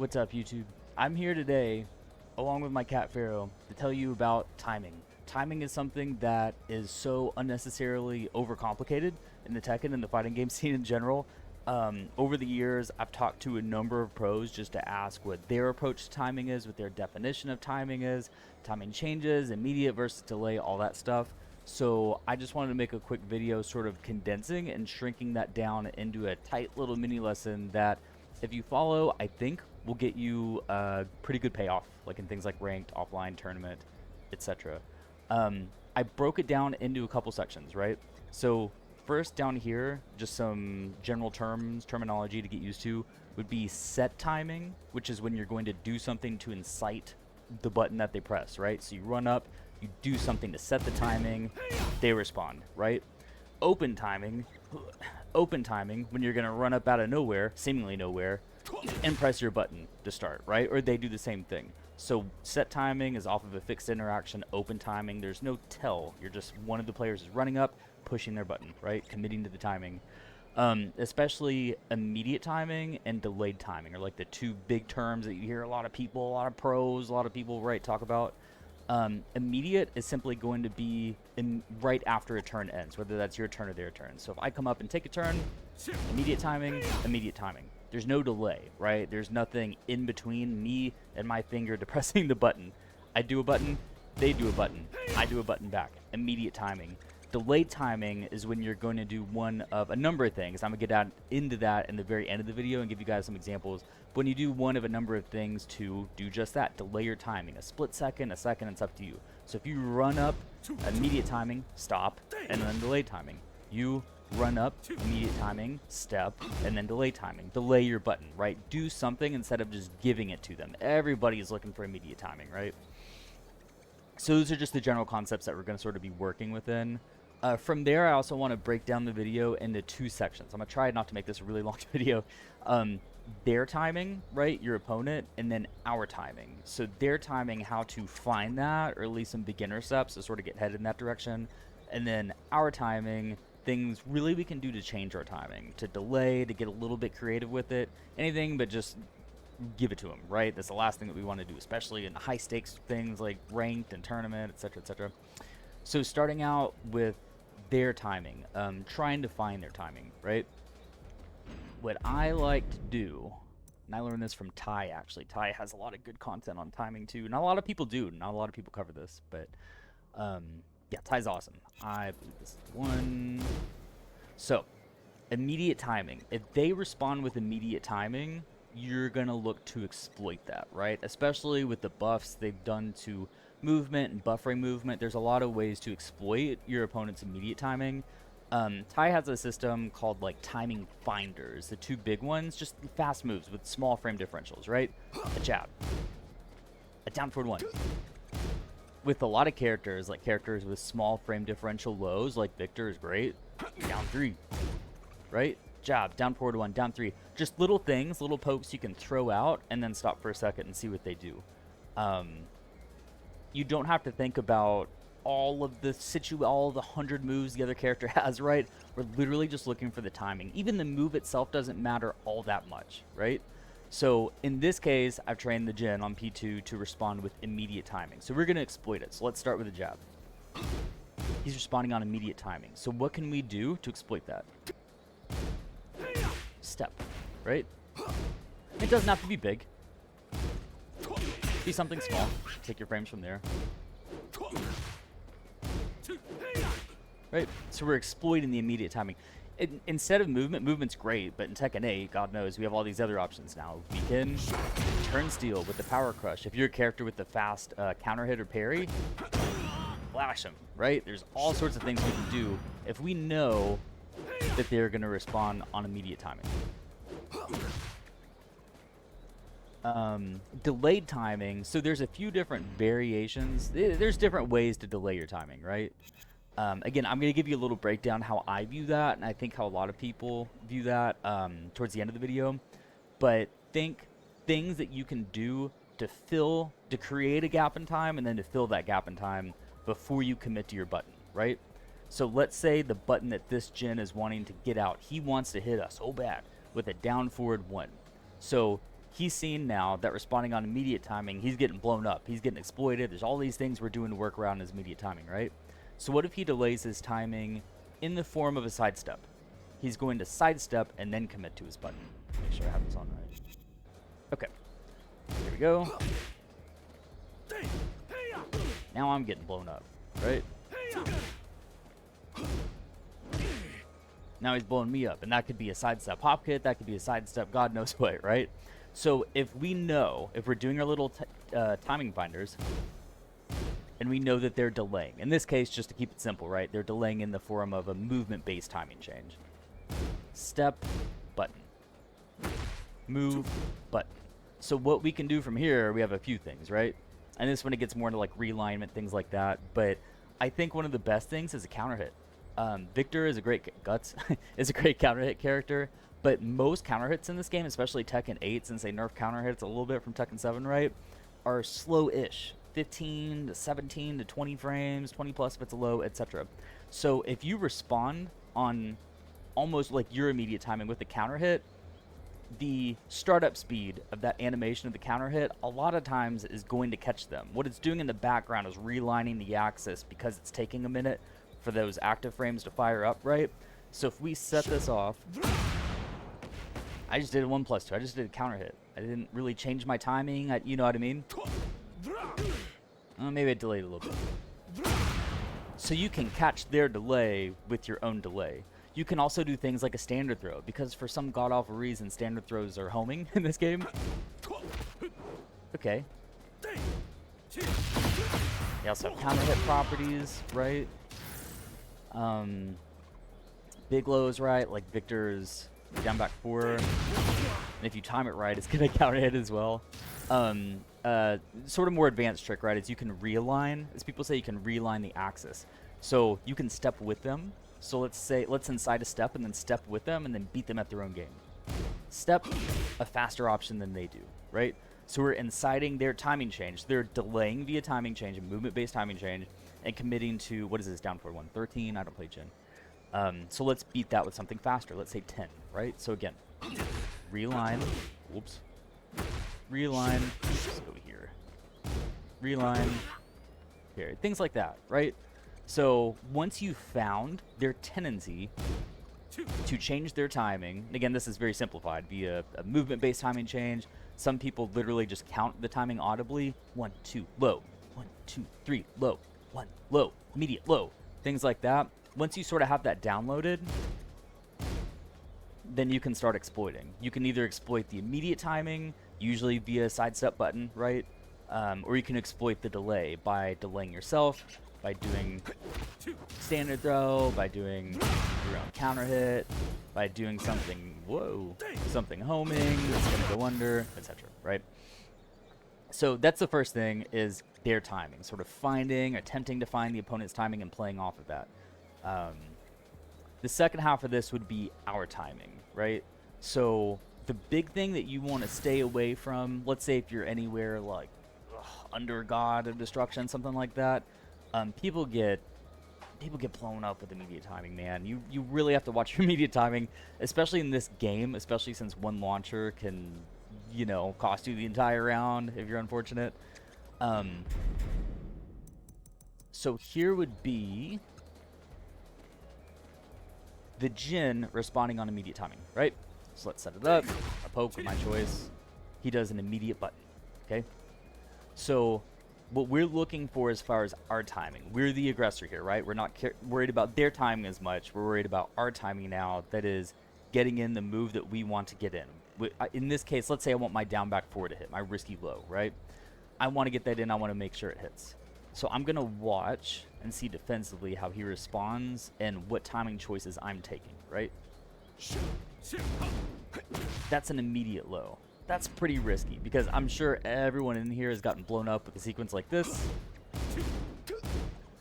What's up, YouTube? I'm here today, along with my cat Pharaoh, to tell you about timing. Timing is something that is so unnecessarily overcomplicated in the Tekken and the fighting game scene in general. Over the years, I've talked to a number of pros just to ask what their approach to timing is, what their definition of timing is, timing changes, immediate versus delay, all that stuff. So I just wanted to make a quick video sort of condensing and shrinking that down into a tight little mini lesson that, if you follow, I think will get you a pretty good payoff, like in things like ranked, offline, tournament, etc. I broke it down into a couple sections, right? So first down here, just some general terminology to get used to would be set timing, which is when you're going to do something to incite the button that they press, right? So you run up, you do something to set the timing, they respond, right? Open timing, when you're gonna run up out of nowhere, seemingly nowhere, and press your button to start, right? Or they do the same thing. So set timing is off of a fixed interaction. Open timing, there's no tell. You're just, one of the players is running up, pushing their button, right? Committing to the timing. Especially immediate timing and delayed timing are like the two big terms that you hear a lot of people, a lot of pros, a lot of people, right, talk about. Immediate is simply going to be right after a turn ends, whether that's your turn or their turn. So if I come up and take a turn, immediate timing, immediate timing. There's no delay, right? There's nothing in between me and my finger depressing the button. I do a button, they do a button, I do a button back. Immediate timing. Delayed timing is when you're going to do one of a number of things. I'm going to get into that in the very end of the video and give you guys some examples. When you do one of a number of things to do just that, delay your timing. A split second, a second, it's up to you. So if you run up, immediate timing, stop, and then delayed timing. You run up, immediate timing, step, and then delay timing. Delay your button, right? Do something instead of just giving it to them. Everybody is looking for immediate timing, right? So those are just the general concepts that we're going to sort of be working within. From there, I also want to break down the video into two sections. I'm going to try not to make this a really long video. Their timing, right, your opponent, and then our timing. So their timing, how to find that, or at least some beginner steps to sort of get headed in that direction. And then our timing, things really we can do to change our timing, to delay, to get a little bit creative with it. Anything but just give it to them, right? That's the last thing that we want to do, especially in high stakes things like ranked and tournament, etc., etc. So starting out with their timing, trying to find their timing, right? What I like to do, and I learned this from Ty actually. Ty has a lot of good content on timing too. Not a lot of people do. Not a lot of people cover this, but yeah, Ty's awesome. I believe this is one. So, immediate timing. If they respond with immediate timing, you're gonna look to exploit that, right? Especially with the buffs they've done to movement and buffering movement. There's a lot of ways to exploit your opponent's immediate timing. Ty has a system called like timing finders. The two big ones, just fast moves with small frame differentials, right? A jab, a down forward one. With a lot of characters, like characters with small frame differential lows, like Victor is great. Down three, right? Jab, down forward one, down three. Just little things, little pokes you can throw out and then stop for a second and see what they do. You don't have to think about all of the all the 100 moves the other character has, right? We're literally just looking for the timing. Even the move itself doesn't matter all that much, right? So in this case, I've trained the Jin on P2 to respond with immediate timing. So we're going to exploit it. So let's start with a jab. He's responding on immediate timing. So what can we do to exploit that? Step, right? It doesn't have to be big. Be something small. Take your frames from there. Right? So we're exploiting the immediate timing. Instead of movement's great, but in Tekken 8, God knows, we have all these other options now. We can turn steel with the power crush. If you're a character with the fast counter hit or parry, flash them, right? There's all sorts of things we can do if we know that they're going to respond on immediate timing. Delayed timing. So there's a few different variations. There's different ways to delay your timing, right? Again, I'm going to give you a little breakdown how I view that, and I think how a lot of people view that towards the end of the video. But think things that you can do to create a gap in time, and then to fill that gap in time before you commit to your button, right? So let's say the button that this Jin is wanting to get out, he wants to hit us so bad with a down forward one. So he's seen now that responding on immediate timing, he's getting blown up. He's getting exploited. There's all these things we're doing to work around his immediate timing, right? So what if he delays his timing in the form of a sidestep? He's going to sidestep and then commit to his button. Make sure I have this on right. Okay. Here we go. Now I'm getting blown up, right? Now he's blowing me up, and that could be a sidestep hop kit, that could be a sidestep God knows what, right? So if we know, if we're doing our little timing finders, and we know that they're delaying, in this case, just to keep it simple, right? They're delaying in the form of a movement-based timing change. Step, button. Move, button. So what we can do from here, we have a few things, right? And this when it gets more into like realignment, things like that. But I think one of the best things is a counter hit. Victor is a great Guts is a great counter hit character, but most counter hits in this game, especially Tekken 8, since they nerf counter hits a little bit from Tekken 7, right, are slow-ish, 15 to 17 to 20 frames, 20 plus if it's a low, etc. So if you respond on almost like your immediate timing with the counter hit, the startup speed of that animation of the counter hit a lot of times is going to catch them. What it's doing in the background is realigning the axis because it's taking a minute for those active frames to fire up, right? So if we set this off, I just did a 1+2. I just did a counter hit. I didn't really change my timing. You know what I mean? Maybe I delayed a little bit. So you can catch their delay with your own delay. You can also do things like a standard throw, because for some god-awful reason, standard throws are homing in this game. Okay. They also have counter hit properties, right? Big lows, right? Like Victor's down back 4. And if you time it right, it's going to counter hit as well. Sort of more advanced trick, right, is you can realign. As people say, you can realign the axis. So you can step with them. So let's incite a step and then step with them and then beat them at their own game. Step, a faster option than they do, right? So we're inciting their timing change. They're delaying via timing change, a movement-based timing change, and committing to, what is this, down for 113? I don't play Jin. So let's beat that with something faster. Let's say 10, right? So again, realign. Whoops. Realign. Let's go here. Realign. Here. Things like that, right? So once you've found their tendency to change their timing, and again, this is very simplified via a movement-based timing change. Some people literally just count the timing audibly. 1, 2, low. 1, 2, 3, low. 1, low. Immediate, low. Things like that. Once you sort of have that downloaded, then you can start exploiting. You can either exploit the immediate timing, usually via a sidestep button, right? Or you can exploit the delay by delaying yourself, by doing standard throw, by doing your own counter hit, by doing something, something homing that's going to go under, etc., right? So that's the first thing, is their timing, sort of attempting to find the opponent's timing and playing off of that. The second half of this would be our timing, right? So the big thing that you want to stay away from, let's say if you're anywhere like under God of Destruction, something like that, people get blown up with immediate timing, man. You really have to watch your immediate timing, especially in this game, especially since one launcher can, you know, cost you the entire round if you're unfortunate. So here would be the Jin responding on immediate timing, right? So let's set it up. A poke of my choice. He does an immediate button, okay? So what we're looking for as far as our timing, we're the aggressor here, right? We're not worried about their timing as much. We're worried about our timing now, that is getting in the move that we want to get in. In this case, let's say I want my down back 4 to hit, my risky low, right? I want to get that in. I want to make sure it hits. So I'm going to watch and see defensively how he responds and what timing choices I'm taking, right? That's an immediate low. That's pretty risky, because I'm sure everyone in here has gotten blown up with a sequence like this.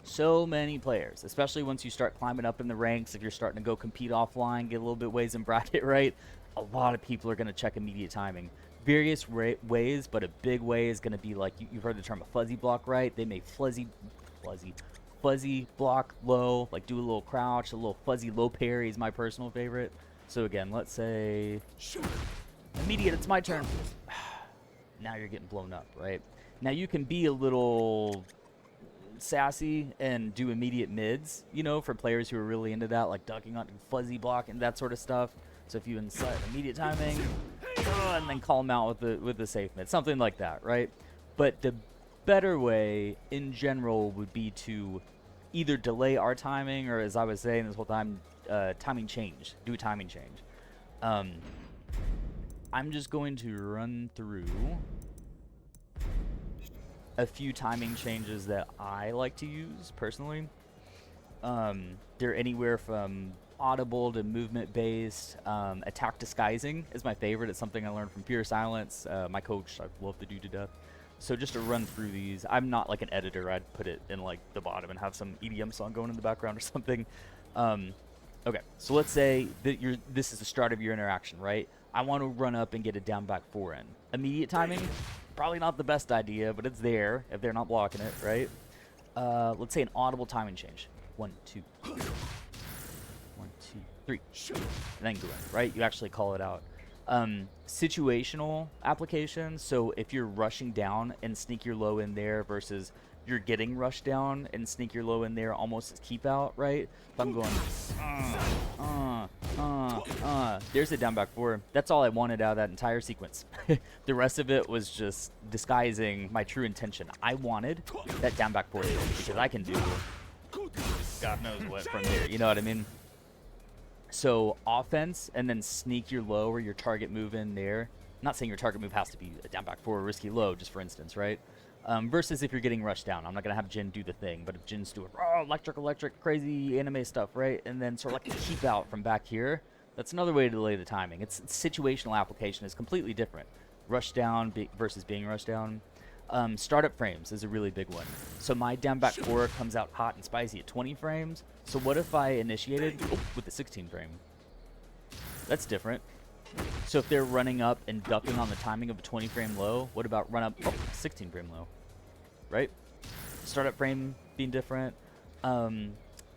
So many players, especially once you start climbing up in the ranks, if you're starting to go compete offline, get a little bit ways in bracket, right? A lot of people are going to check immediate timing. Various ways, but a big way is going to be like, you've heard the term a fuzzy block, right? They may fuzzy block low, like do a little crouch, a little fuzzy low parry is my personal favorite. So again, let's say immediate, it's my turn. now you're getting blown up, right? Now you can be a little sassy and do immediate mids, you know, for players who are really into that, like ducking on fuzzy block and that sort of stuff. So if you insert immediate timing, and then call them out with the safe mid, something like that, right? But the better way in general would be to either delay our timing, or as I was saying this whole time, timing change. Do a timing change. I'm just going to run through a few timing changes that I like to use personally. They're anywhere from audible to movement based. Attack disguising is my favorite. It's something I learned from Pure Silence. My coach, I love to do to death. So just to run through these, I'm not like an editor. I'd put it in like the bottom and have some EDM song going in the background or something. Okay, so let's say that this is the start of your interaction, right? I want to run up and get a down back 4 in. Immediate timing, probably not the best idea, but it's there if they're not blocking it, right? Let's say an audible timing change. 1, 2, 1, 2, 3, and then go in, right? You actually call it out. Situational applications. So if you're rushing down and sneak your low in there versus you're getting rushed down and sneak your low in there almost as keep out, right? If I'm going, there's a down back 4. That's all I wanted out of that entire sequence. The rest of it was just disguising my true intention. I wanted that down back 4 because I can do God knows what from there. You know what I mean? So offense and then sneak your low or your target move in there. I'm not saying your target move has to be a down back 4 or risky low, just for instance, right? Versus if you're getting rushed down. I'm not going to have Jin do the thing, but if Jin's doing electric, crazy anime stuff, right? And then sort of like keep out from back here, that's another way to delay the timing. It's situational application is completely different. Rush down versus being rushed down. Startup frames is a really big one. So my down back 4 comes out hot and spicy at 20 frames. So what if I initiated with the 16 frame? That's different. So if they're running up and ducking on the timing of a 20 frame low, what about run up 16 frame low, right? Startup frame being different.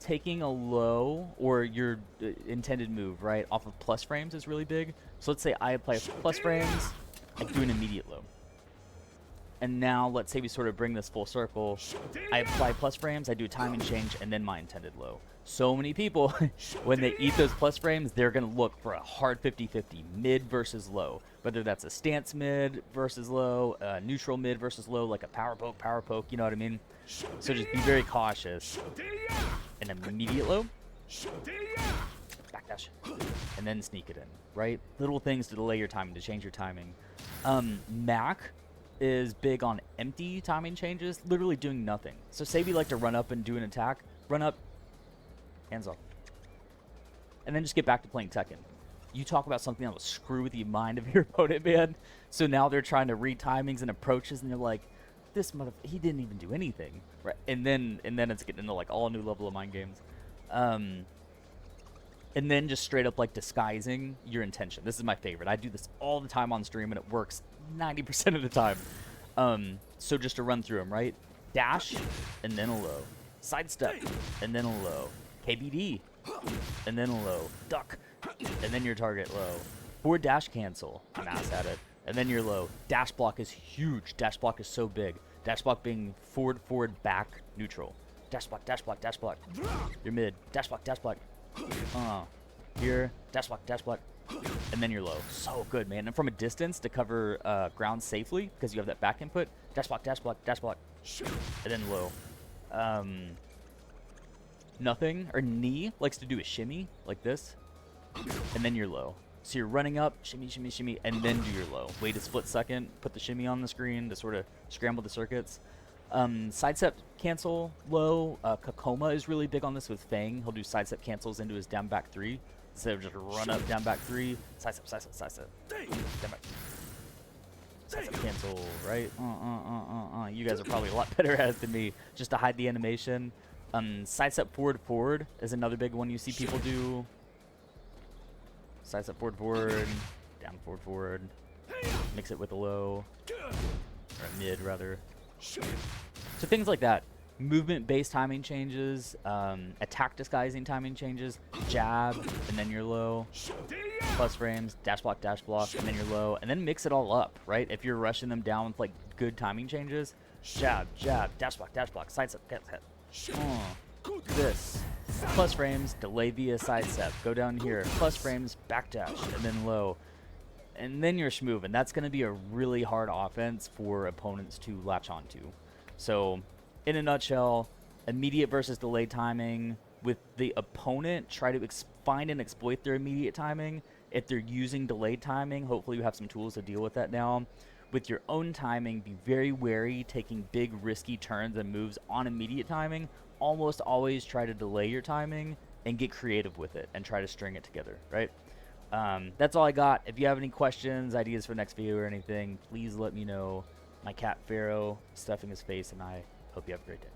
Taking a low or your intended move, right, off of plus frames is really big. So let's say I apply plus frames, I do an immediate low. And now let's say we sort of bring this full circle. I apply plus frames, I do a timing change, and then my intended low. So many people, when they eat those plus frames, they're going to look for a hard 50-50, mid versus low. Whether that's a stance mid versus low, neutral mid versus low, like a power poke, you know what I mean? So just be very cautious. An immediate low, backdash, and then sneak it in, right? Little things to delay your timing, to change your timing. Mac is big on empty timing changes, literally doing nothing. So say we like to run up and do an attack, run up, hands off, and then just get back to playing Tekken. You talk about something that will screw with the mind of your opponent, man. So now they're trying to read timings and approaches, and they're like, this he didn't even do anything, right? And then it's getting into like all new level of mind games. And then just straight up like disguising your intention. This is my favorite. I do this all the time on stream, and it works 90% of the time. So just to run through them, right? Dash, and then a low. Sidestep, and then a low. KBD, and then a low. Duck, and then your target low. Forward dash cancel. I'm ass at it. And then your low. Dash block is huge. Dash block is so big. Dash block being forward, back, neutral. Dash block, dash block, dash block. Your mid. Dash block, dash block. Here, dash block, and then you're low. So good, man. And from a distance to cover ground safely, because you have that back input, dash block, and then low. Nothing, or knee likes to do a shimmy, like this, and then you're low. So you're running up, shimmy, and then do your low. Wait a split second, put the shimmy on the screen to sort of scramble the circuits. Sidestep cancel low. Kakoma is really big on this with Fang. He'll do sidestep cancels into his down back 3 instead of just run up down back 3. Sidestep. Down back. Sidestep cancel, right? You guys are probably a lot better at it than me. Just to hide the animation. Sidestep forward is another big one you see people do. Sidestep forward, down forward. Mix it with a low, or a mid rather. So things like that. movement-based timing changes, attack disguising timing changes, jab, and then you're low, plus frames, dash block, and then you're low, and then mix it all up, right? If you're rushing them down with like good timing changes, jab, dash block, sidestep, get hit. This, plus frames, delay via sidestep, go down here, plus frames, backdash, and then low. And then you're schmoovin'. That's going to be a really hard offense for opponents to latch onto. So, in a nutshell, immediate versus delayed timing. With the opponent, try to find and exploit their immediate timing. If they're using delayed timing, hopefully you have some tools to deal with that now. With your own timing, be very wary taking big risky turns and moves on immediate timing. Almost always try to delay your timing and get creative with it and try to string it together, right? That's all I got. If you have any questions, ideas for next video or anything, please let me know. My cat Pharaoh stuffing his face, and I hope you have a great day.